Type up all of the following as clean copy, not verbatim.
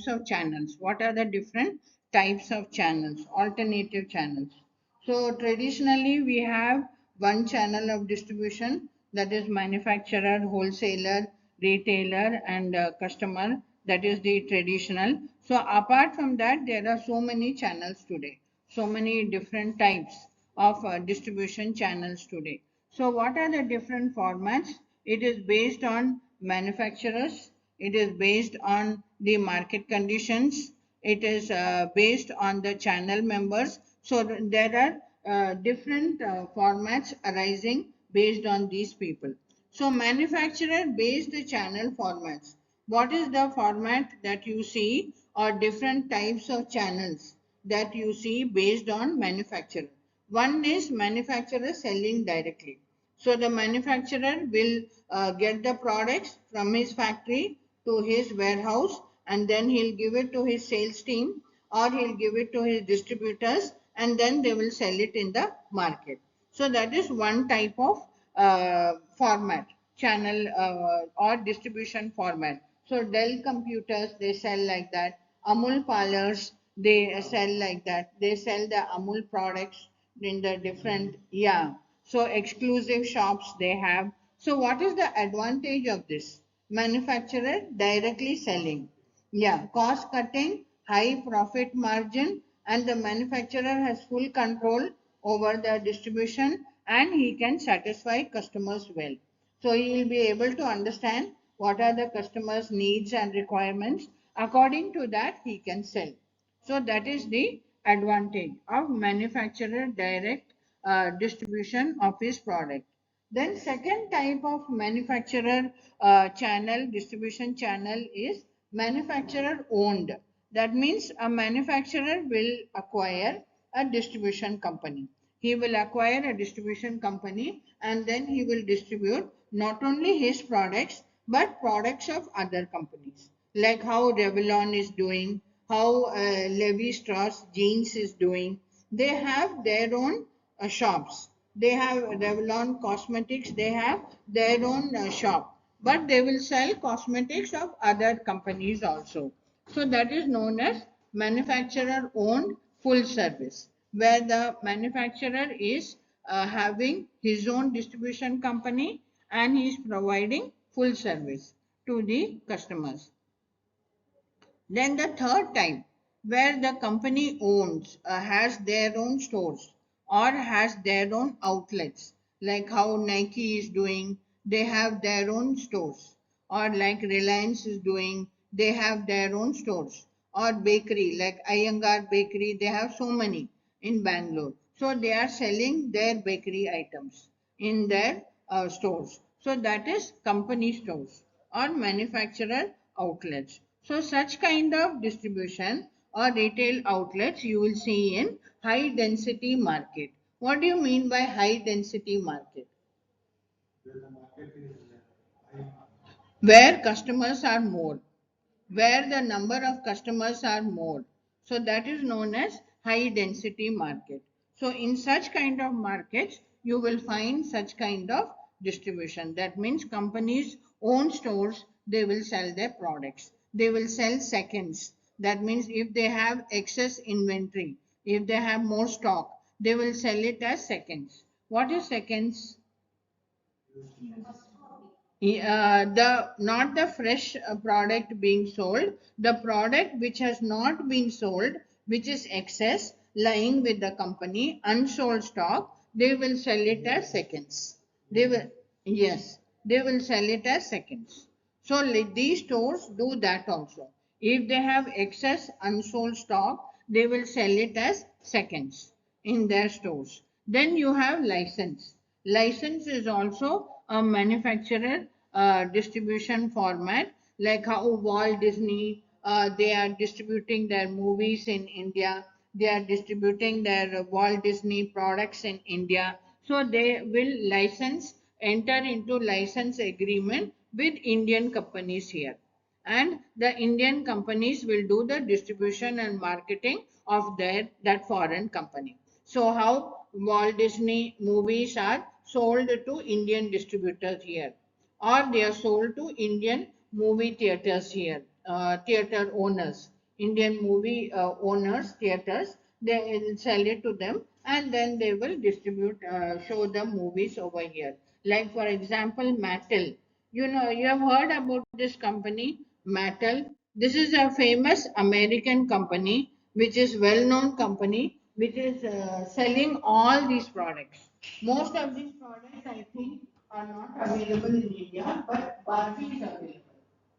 of channels. What are the different types of channels, alternative channels? So traditionally we have one channel of distribution, that is manufacturer, wholesaler, retailer and customer. That is the traditional. So apart from that, there are so many channels today, so many different types of distribution channels today. So what are the different formats? It is based on manufacturers, it is based on the market conditions, it is based on the channel members. So there are different formats arising based on these people. So manufacturer based channel formats. What is the format that you see, or different types of channels that you see based on manufacturer? One is manufacturer selling directly. So the manufacturer will get the products from his factory to his warehouse, and then he'll give it to his sales team, or he'll give it to his distributors, and then they will sell it in the market. So that is one type of format, channel or distribution format. So Dell computers, they sell like that. Amul parlors, they sell like that. They sell the Amul products in the different, yeah. So exclusive shops they have. So what is the advantage of this? Manufacturer directly selling. Yeah, cost cutting, high profit margin, and the manufacturer has full control over the distribution, and he can satisfy customers well. So he will be able to understand what are the customers' needs and requirements. According to that, he can sell. So that is the advantage of manufacturer direct distribution of his product. Then second type of manufacturer channel, distribution channel, is manufacturer owned. That means a manufacturer will acquire a distribution company. He will acquire a distribution company, and then he will distribute not only his products but products of other companies, like how Revlon is doing, how Levi Strauss jeans is doing. They have their own shops. They have Revlon Cosmetics, they have their own shop, but they will sell cosmetics of other companies also. So that is known as manufacturer owned full service, where the manufacturer is having his own distribution company and he is providing full service to the customers. Then the third type, where the company owns, has their own stores or has their own outlets, like how Nike is doing, they have their own stores, or like Reliance is doing, they have their own stores, or bakery, like Iyengar Bakery, they have so many in Bangalore. So they are selling their bakery items in their stores. So that is company stores or manufacturer outlets. So such kind of distribution or retail outlets you will see in high density market. What do you mean by high density market? Where customers are more, where the number of customers are more. So that is known as high density market. So in such kind of markets, you will find such kind of distribution. That means companies own stores, they will sell their products. They will sell seconds. That means if they have excess inventory, if they have more stock, they will sell it as seconds. What is seconds? The not the fresh product being sold, the product which has not been sold, which is excess lying with the company, unsold stock, they will sell it as seconds. They will, yes, they will sell it as seconds. So these stores do that also. If they have excess unsold stock, they will sell it as seconds in their stores. Then you have license. License is also a manufacturer distribution format, like how Walt Disney, they are distributing their movies in India, they are distributing their Walt Disney products in India. So they will license, enter into license agreement with Indian companies here, and the Indian companies will do the distribution and marketing of their that foreign company. So how Walt Disney movies are sold to Indian distributors here, or they are sold to Indian movie theaters here, theater owners, Indian movie owners, theaters. They will sell it to them, and then they will distribute, show the movies over here. Like for example, Mattel. You know, you have heard about this company, Mattel. This is a famous American company, which is well-known company, which is selling all these products. Most of these products, I think, are not available in India, but Barbie is available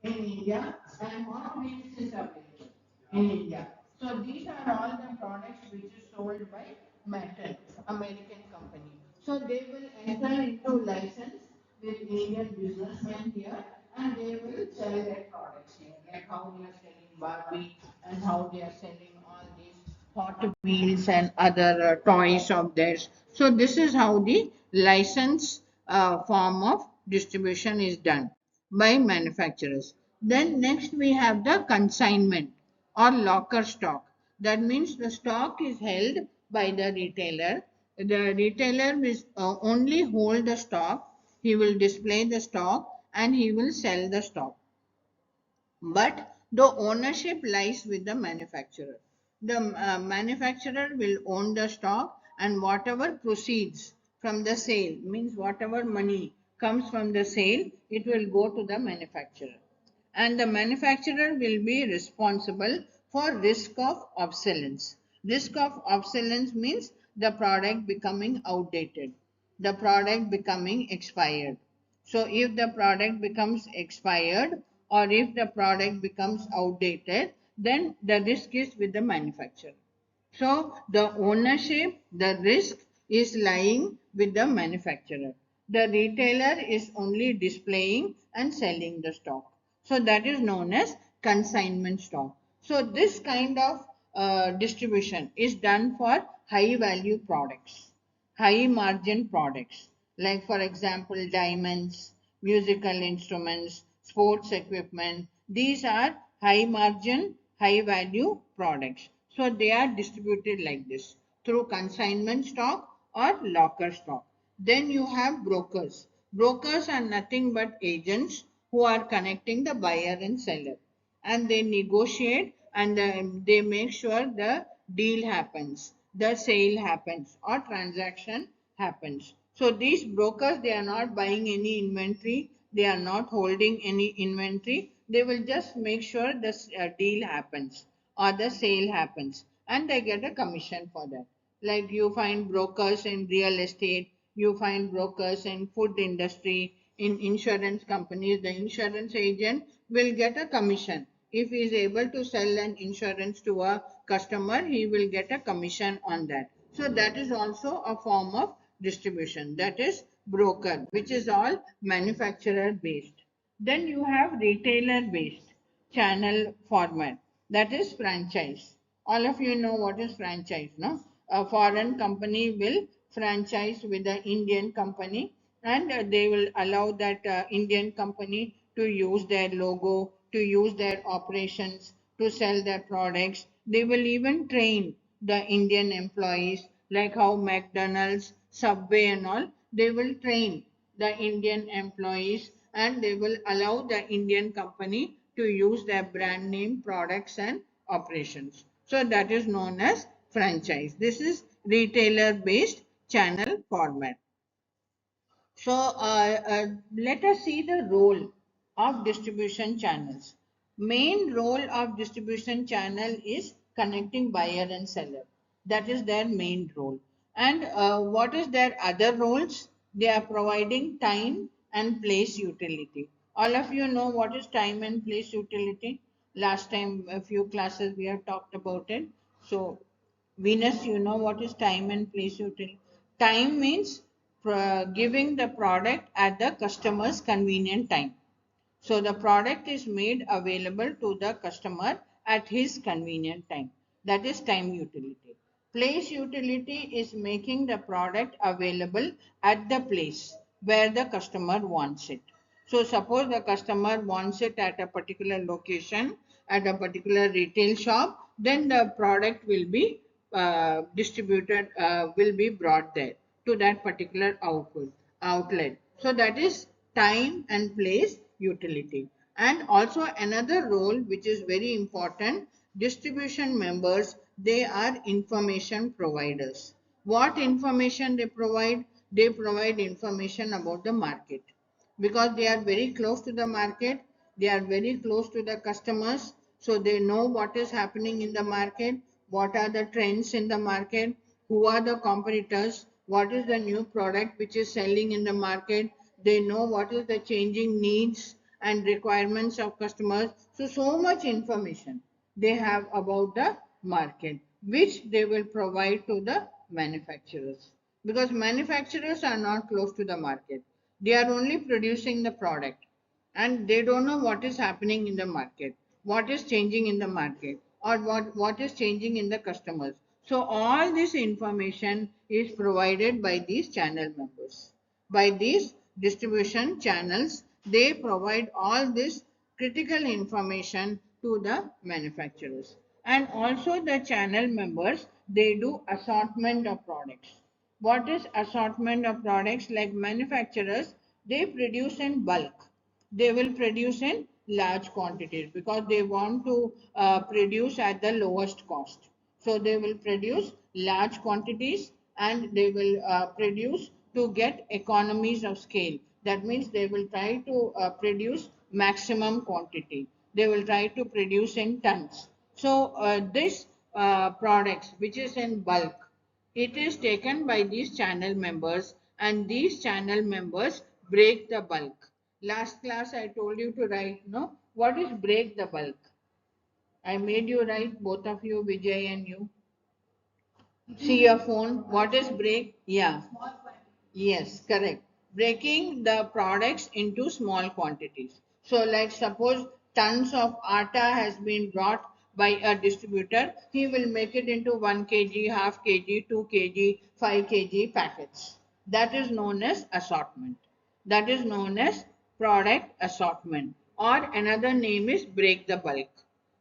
in India, and Hot Wheels is available in India. So these are all the products which is sold by Mattel, American company. So they will enter into license with Indian businessmen here, and they will sell their products here, like how they are selling Barbie and how they are selling all these Hot Wheels and other toys of theirs. So this is how the license form of distribution is done by manufacturers. Then next we have the consignment or locker stock. That means the stock is held by the retailer. The retailer will only hold the stock. He will display the stock and he will sell the stock, but the ownership lies with the manufacturer. The manufacturer will own the stock, and whatever proceeds from the sale, means whatever money comes from the sale, it will go to the manufacturer. And the manufacturer will be responsible for risk of obsolescence. Risk of obsolescence means the product becoming outdated, the product becoming expired. So if the product becomes expired or if the product becomes outdated, then the risk is with the manufacturer. So the ownership, the risk is lying with the manufacturer. The retailer is only displaying and selling the stock. So that is known as consignment stock. So this kind of distribution is done for high value products, high margin products, like for example diamonds, musical instruments, sports equipment. These are high margin, high value products. So they are distributed like this through consignment stock or locker stock. Then you have brokers. Brokers are nothing but agents who are connecting the buyer and seller, and they negotiate, and they make sure the deal happens, the sale happens, or transaction happens. So these brokers, they are not buying any inventory, they are not holding any inventory. They will just make sure the deal happens or the sale happens, and they get a commission for that. Like you find brokers in real estate, you find brokers in food industry, in insurance companies. The insurance agent will get a commission. If he is able to sell an insurance to a customer, he will get a commission on that. So that is also a form of distribution. That is broker, which is all manufacturer based. Then you have retailer based channel format. That is franchise. All of you know what is franchise, no? A foreign company will franchise with the Indian company, and they will allow that Indian company to use their logo, to use their operations, to sell their products. They will even train the Indian employees, like how McDonald's, Subway, and all, they will train the Indian employees, and they will allow the Indian company to use their brand name, products, and operations. So that is known as franchise. This is retailer based channel format. So let us see the role of distribution channels. Main role of distribution channel is connecting buyer and seller. That is their main role. And what is their other roles? They are providing time and place utility. All of you know what is time and place utility. Last time, a few classes we have talked about it. So Venus, you know what is time and place utility? Time means giving the product at the customer's convenient time. So the product is made available to the customer at his convenient time. That is time utility. Place utility is making the product available at the place where the customer wants it. So suppose the customer wants it at a particular location, at a particular retail shop, then the product will be distributed, will be brought there to that particular outlet. So that is time and place utility. And also another role which is very important, distribution members, they are information providers. What information they provide? They provide information about the market, because they are very close to the market, they are very close to the customers, so they know what is happening in the market, what are the trends in the market, who are the competitors, what is the new product which is selling in the market. They know what is the changing needs and requirements of customers. So much information they have about the market, which they will provide to the manufacturers, because manufacturers are not close to the market. They are only producing the product, and they don't know what is happening in the market, what is changing in the market, or what is changing in the customers. So all this information is provided by these channel members. By these distribution channels, they provide all this critical information to the manufacturers. And also the channel members, they do assortment of products. What is assortment of products? Like manufacturers, they produce in bulk, they will produce in large quantities because they want to produce at the lowest cost. So they will produce large quantities, and they will produce to get economies of scale. That means they will try to produce maximum quantity. They will try to produce in tons. So this products which is in bulk, it is taken by these channel members, and these channel members break the bulk. Last class I told you to write, no? What is break the bulk? I made you write, both of you, Vijay and you. See your phone. What is break? Yeah. Yes, correct. Breaking the products into small quantities. So, like suppose tons of atta has been brought by a distributor, he will make it into 1 kg, half kg, 2 kg, 5 kg packets. That is known as assortment. That is known as product assortment. Or another name is break the bulk.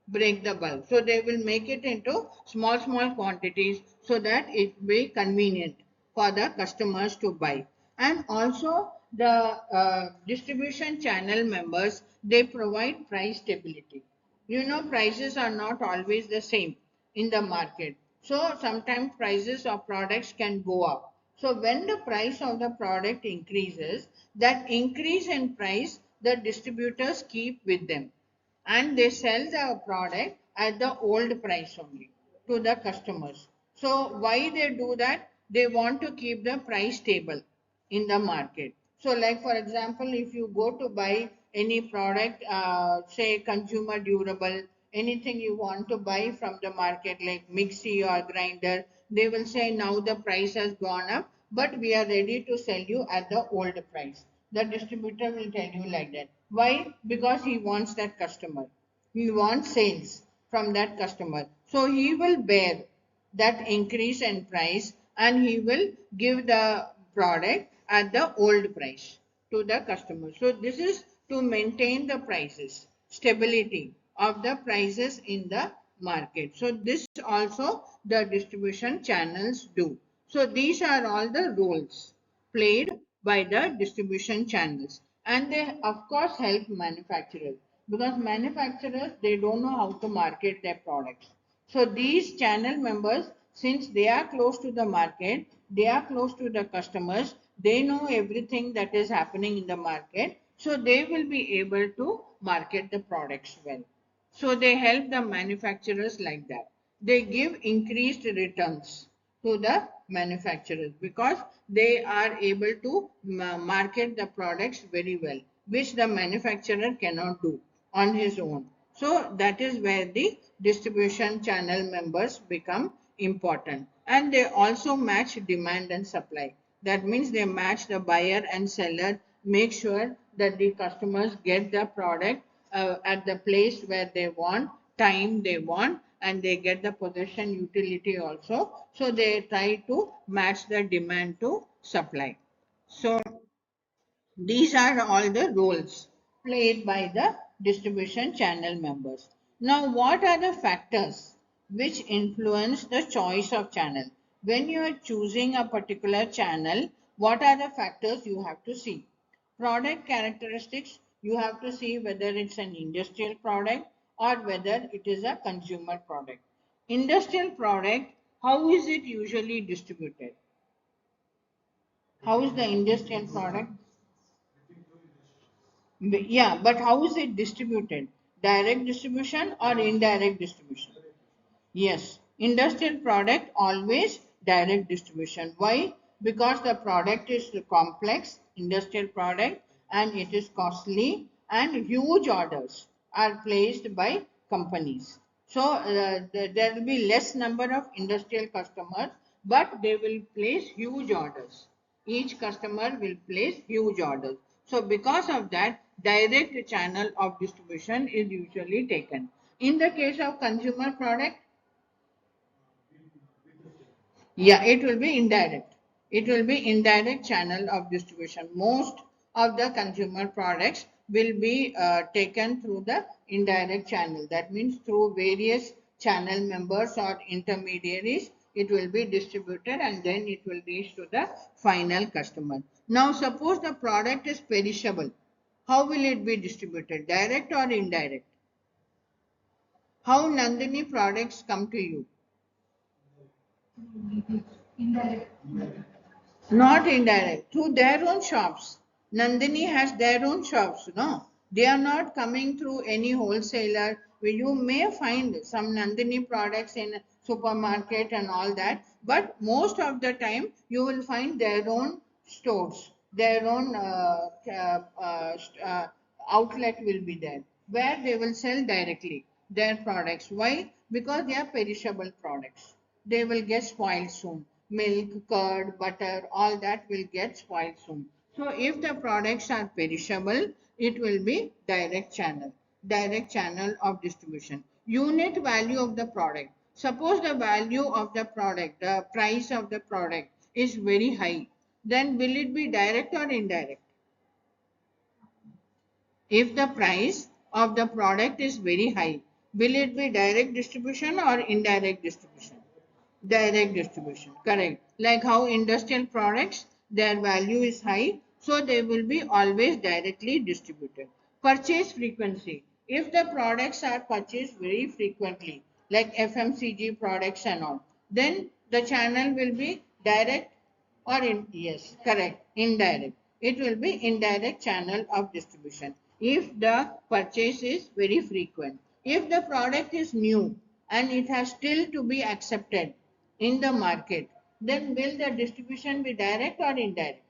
Break the bulk. So they will make it into small quantities so that it be convenient for the customers to buy. And also the distribution channel members, they provide price stability. You know, prices are not always the same in the market. So sometimes prices of products can go up. So when the price of the product increases, that increase in price the distributors keep with them, and they sell the product at the old price only to the customers. So why they do that? They want to keep the price stable in the market. So like for example, if you go to buy any product, say consumer durable, anything you want to buy from the market like mixie or grinder, they will say now the price has gone up, but we are ready to sell you at the old price. The distributor will tell you like that. Why? Because he wants that customer. He wants sales from that customer. So he will bear that increase in price, and he will give the product at the old price to the customer. So this is to maintain the prices, stability of the prices in the market. So this also the distribution channels do. So these are all the roles played by the distribution channels, and they of course help manufacturers, because manufacturers, they don't know how to market their products. So these channel members, since they are close to the market, they are close to the customers, they know everything that is happening in the market, so they will be able to market the products well. So they help the manufacturers like that. They give increased returns to the manufacturers because they are able to market the products very well, which the manufacturer cannot do on his own. So that is where the distribution channel members become important. And they also match demand and supply. That means they match the buyer and seller, make sure that the customers get the product at the place where they want, time they want, and they get the possession utility also. So they try to match the demand to supply. So these are all the roles played by the distribution channel members. Now, what are the factors which influence the choice of channel? When you are choosing a particular channel, what are the factors you have to see? Product characteristics. You have to see whether it's an industrial product or whether it is a consumer product. Industrial product, how is it usually distributed? How is the industrial product? Yeah, but how is it distributed? Direct distribution or indirect distribution? Yes, industrial product always direct distribution. Why? Because the product is complex, industrial product, and it is costly, and huge orders are placed by companies. So there will be less number of industrial customers, but they will place huge orders. Each customer will place huge orders. So because of that, direct channel of distribution is usually taken. In the case of consumer product, yeah, it will be indirect. It will be indirect channel of distribution. Most of the consumer products will be taken through the indirect channel. That means through various channel members or intermediaries, it will be distributed and then it will reach to the final customer. Now, suppose the product is perishable. How will it be distributed? Direct or indirect? How Nandini products come to you? Not indirect, through their own shops. Nandini has their own shops, no? They are not coming through any wholesaler. You may find some Nandini products in supermarket and all that, but most of the time you will find their own stores, their own outlet will be there where they will sell directly their products. Why? Because they are perishable products. They will get spoiled soon. Milk, curd, butter, all that will get spoiled soon. So if the products are perishable, it will be direct channel of distribution. Unit value of the product. Suppose the value of the product, the price of the product is very high, then will it be direct or indirect? If the price of the product is very high, will it be direct distribution or indirect distribution? Direct distribution, correct. Like how industrial products, their value is high, so they will be always directly distributed. Purchase frequency. If the products are purchased very frequently, like FMCG products and all, then the channel will be direct or in, yes, correct, indirect. It will be indirect channel of distribution if the purchase is very frequent. If the product is new and it has still to be accepted in the market, then will the distribution be direct or indirect?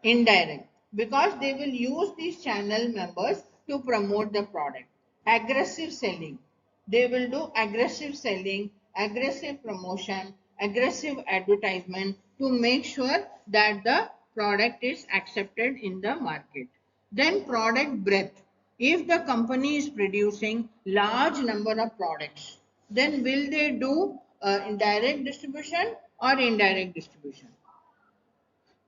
Indirect, because they will use these channel members to promote the product. Aggressive selling. They will do aggressive selling, aggressive promotion, aggressive advertisement to make sure that the product is accepted in the market. Then product breadth. If the company is producing large number of products, then will they do direct distribution or indirect distribution?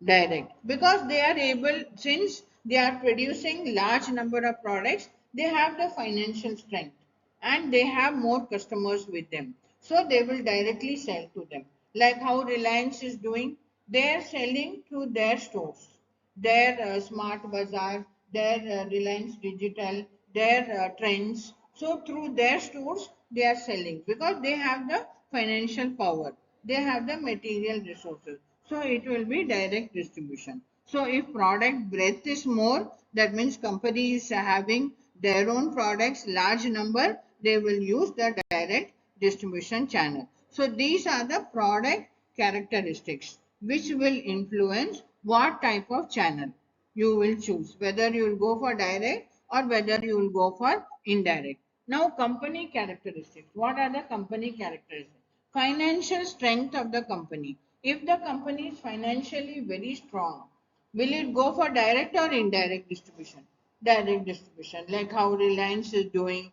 Direct, because they are able, since they are producing large number of products, they have the financial strength and they have more customers with them, so they will directly sell to them. Like how Reliance is doing, they are selling through their stores, their smart bazaar, their Reliance digital, their trends. So through their stores they are selling because they have the financial power, they have the material resources, so it will be direct distribution. So if product breadth is more, that means company is having their own products large number, they will use the direct distribution channel. So these are the product characteristics which will influence what type of channel you will choose, whether you will go for direct or whether you will go for indirect. Now, company characteristics. What are the company characteristics? Financial strength of the company. If the company is financially very strong, will it go for direct or indirect distribution? Direct distribution, like how Reliance is doing.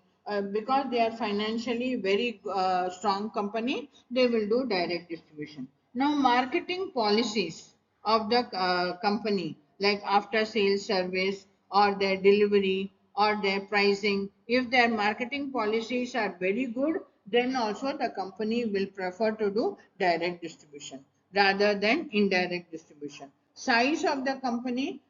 Because they are financially very strong company, they will do direct distribution. Now, marketing policies of the company, like after sales service or their delivery or their pricing, if their marketing policies are very good, then also the company will prefer to do direct distribution rather than indirect distribution. Size of the company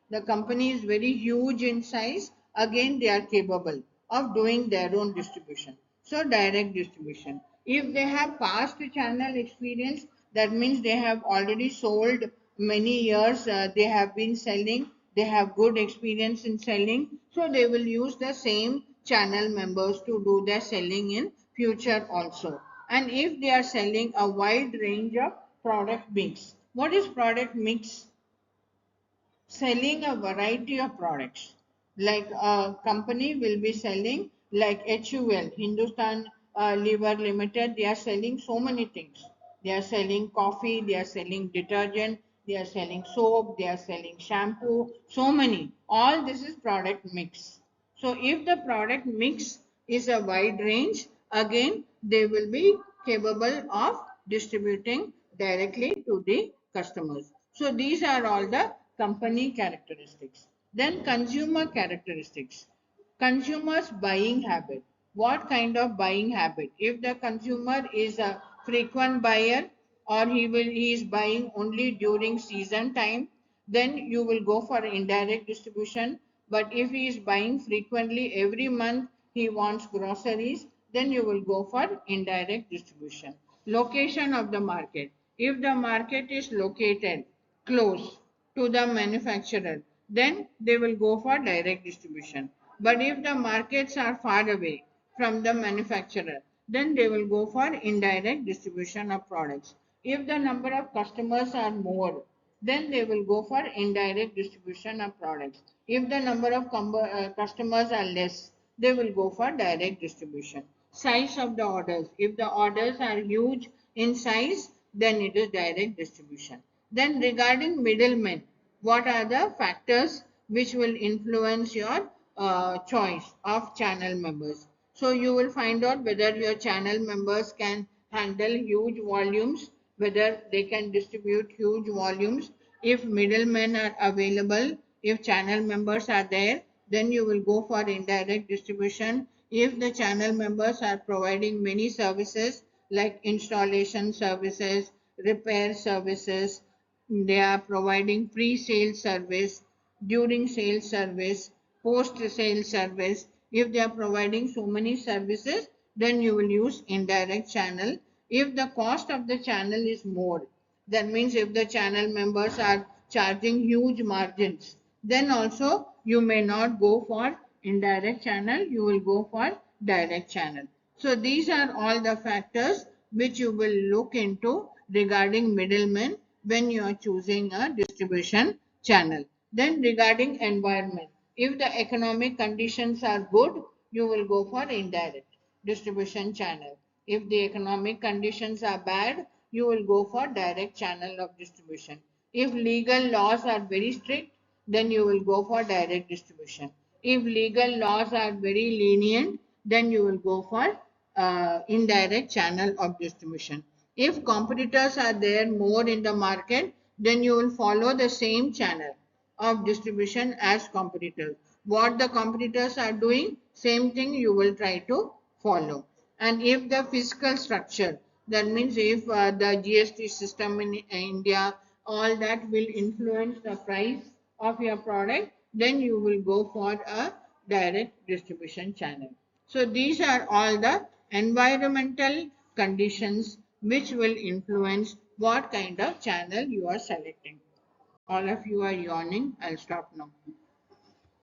is very huge in size. Again, they are capable of doing their own distribution. So direct distribution. If they have past channel experience, that means they have already sold many years, they have been selling, they have good experience in selling, so they will use the same channel members to do their selling in future also. And if they are selling a wide range of product mix. What is product mix? Selling a variety of products. Like a company will be selling like HUL, Hindustan Liver Limited, they are selling so many things. They are selling coffee, they are selling detergent, they are selling soap, they are selling shampoo, so many. All this is product mix. So if the product mix is a wide range, again they will be capable of distributing directly to the customers. So these are all the company characteristics. Then consumer characteristics. Consumers buying habit. What kind of buying habit? If the consumer is a frequent buyer, or he is buying only during season time, then you will go for indirect distribution. But if he is buying frequently every month, he wants groceries, then you will go for indirect distribution. Location of the market. If the market is located close to the manufacturer, then they will go for direct distribution. But if the markets are far away from the manufacturer, then they will go for indirect distribution of products. If the number of customers are more, then they will go for indirect distribution of products. If the number of customers are less, they will go for direct distribution. Size of the orders. If the orders are huge in size, then it is direct distribution. Then regarding middlemen, what are the factors which will influence your choice of channel members? So you will find out whether your channel members can handle huge volumes, whether they can distribute huge volumes. If middlemen are available, if channel members are there, then you will go for indirect distribution. If the channel members are providing many services like installation services, repair services, they are providing pre-sale service, during sale service, post-sale service. If they are providing so many services, then you will use indirect channel. If the cost of the channel is more, that means if the channel members are charging huge margins, then also you may not go for indirect channel, you will go for direct channel. So these are all the factors which you will look into regarding middlemen when you are choosing a distribution channel. Then regarding environment, if the economic conditions are good, you will go for indirect distribution channel. If the economic conditions are bad, you will go for direct channel of distribution. If legal laws are very strict, then you will go for direct distribution. If legal laws are very lenient, then you will go for indirect channel of distribution. If competitors are there more in the market, then you will follow the same channel of distribution as competitors. What the competitors are doing, same thing you will try to follow. And if the fiscal structure, that means if the GST system in India, all that will influence the price of your product, then you will go for a direct distribution channel. So these are all the environmental conditions which will influence what kind of channel you are selecting. All of you are yawning. I'll stop now.